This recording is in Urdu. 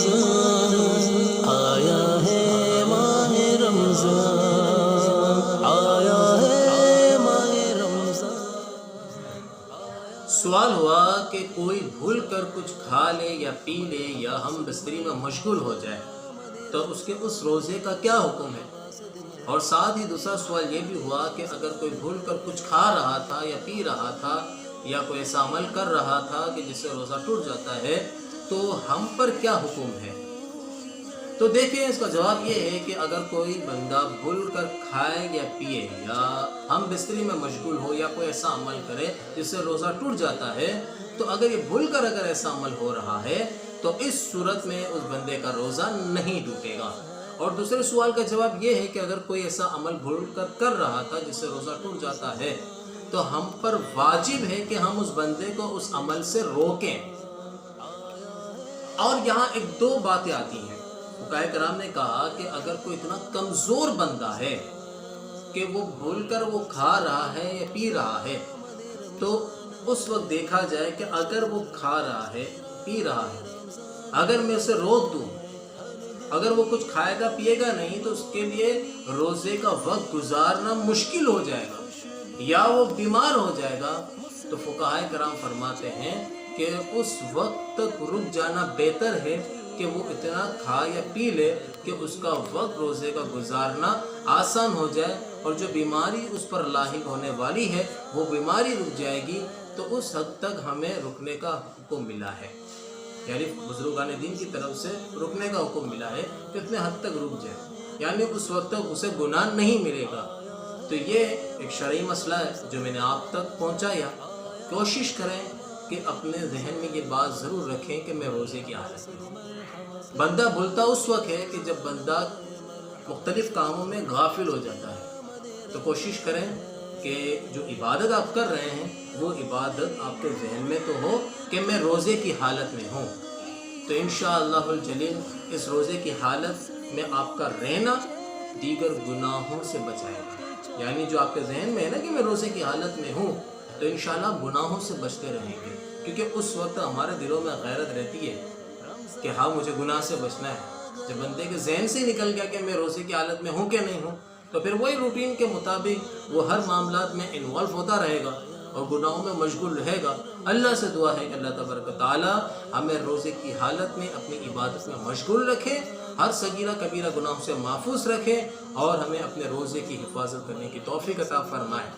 رمضان آیا ہے، ماہ رمضان آیا ہے، ماہ رمضان۔ سوال ہوا کہ کوئی بھول کر کچھ کھا لے یا پی لے یا ہم بستری میں مشغول ہو جائے تو اس کے اس روزے کا کیا حکم ہے؟ اور ساتھ ہی دوسرا سوال یہ بھی ہوا کہ اگر کوئی بھول کر کچھ کھا رہا تھا یا پی رہا تھا یا کوئی ایسا عمل کر رہا تھا کہ جس سے روزہ ٹوٹ جاتا ہے تو ہم پر کیا حکم ہے؟ تو دیکھیں اس کا جواب یہ ہے کہ اگر کوئی بندہ بھول کر کھائے یا پیے یا ہم بستری میں مشغول ہو یا کوئی ایسا عمل کرے جس سے روزہ ٹوٹ جاتا ہے تو اگر یہ بھول کر اگر ایسا عمل ہو رہا ہے تو اس صورت میں اس بندے کا روزہ نہیں ٹوٹے گا۔ اور دوسرے سوال کا جواب یہ ہے کہ اگر کوئی ایسا عمل بھول کر رہا تھا جس سے روزہ ٹوٹ جاتا ہے تو ہم پر واجب ہے کہ ہم اس بندے کو اس عمل سے روکیں۔ اور یہاں ایک دو باتیں آتی ہیں۔ فقہاء کرام نے کہا کہ اگر کوئی اتنا کمزور بندہ ہے کہ وہ بھول کر وہ کھا رہا ہے یا پی رہا ہے تو اس وقت دیکھا جائے کہ اگر وہ کھا رہا ہے پی رہا ہے، اگر میں اسے روک دوں، اگر وہ کچھ کھائے گا پیے گا نہیں تو اس کے لیے روزے کا وقت گزارنا مشکل ہو جائے گا یا وہ بیمار ہو جائے گا، تو فقہاء کرام فرماتے ہیں کہ اس وقت تک رک جانا بہتر ہے کہ وہ اتنا کھا یا پی لے کہ اس کا وقت روزے کا گزارنا آسان ہو جائے اور جو بیماری اس پر لاحق ہونے والی ہے وہ بیماری رک جائے گی، تو اس حد تک ہمیں رکنے کا حکم ملا ہے، یعنی بزرگان دین کی طرف سے رکنے کا حکم ملا ہے کہ اتنے حد تک رک جائے، یعنی اس وقت تک اسے گناہ نہیں ملے گا۔ تو یہ ایک شرعی مسئلہ ہے جو میں نے آپ تک پہنچایا۔ کوشش کریں کہ اپنے ذہن میں یہ بات ضرور رکھیں کہ میں روزے کی حالت میں ہوں۔ بندہ بھولتا اس وقت ہے کہ جب بندہ مختلف کاموں میں غافل ہو جاتا ہے، تو کوشش کریں کہ جو عبادت آپ کر رہے ہیں وہ عبادت آپ کے ذہن میں تو ہو کہ میں روزے کی حالت میں ہوں، تو انشاءاللہ الجلیل اس روزے کی حالت میں آپ کا رہنا دیگر گناہوں سے بچائے گا۔ یعنی جو آپ کے ذہن میں ہے نا کہ میں روزے کی حالت میں ہوں تو انشاءاللہ گناہوں سے بچتے رہیں گے، کیونکہ اس وقت ہمارے دلوں میں غیرت رہتی ہے کہ ہاں مجھے گناہ سے بچنا ہے۔ جب بندے کے ذہن سے نکل گیا کہ میں روزے کی حالت میں ہوں کہ نہیں ہوں تو پھر وہی روٹین کے مطابق وہ ہر معاملات میں انوالو ہوتا رہے گا اور گناہوں میں مشغول رہے گا۔ اللہ سے دعا ہے کہ اللہ تبارک و تعالی ہمیں روزے کی حالت میں اپنی عبادت میں مشغول رکھے، ہر صغیرہ کبیرہ گناہوں سے محفوظ رکھے اور ہمیں اپنے روزے کی حفاظت کرنے کی توفیق عطا فرمائے۔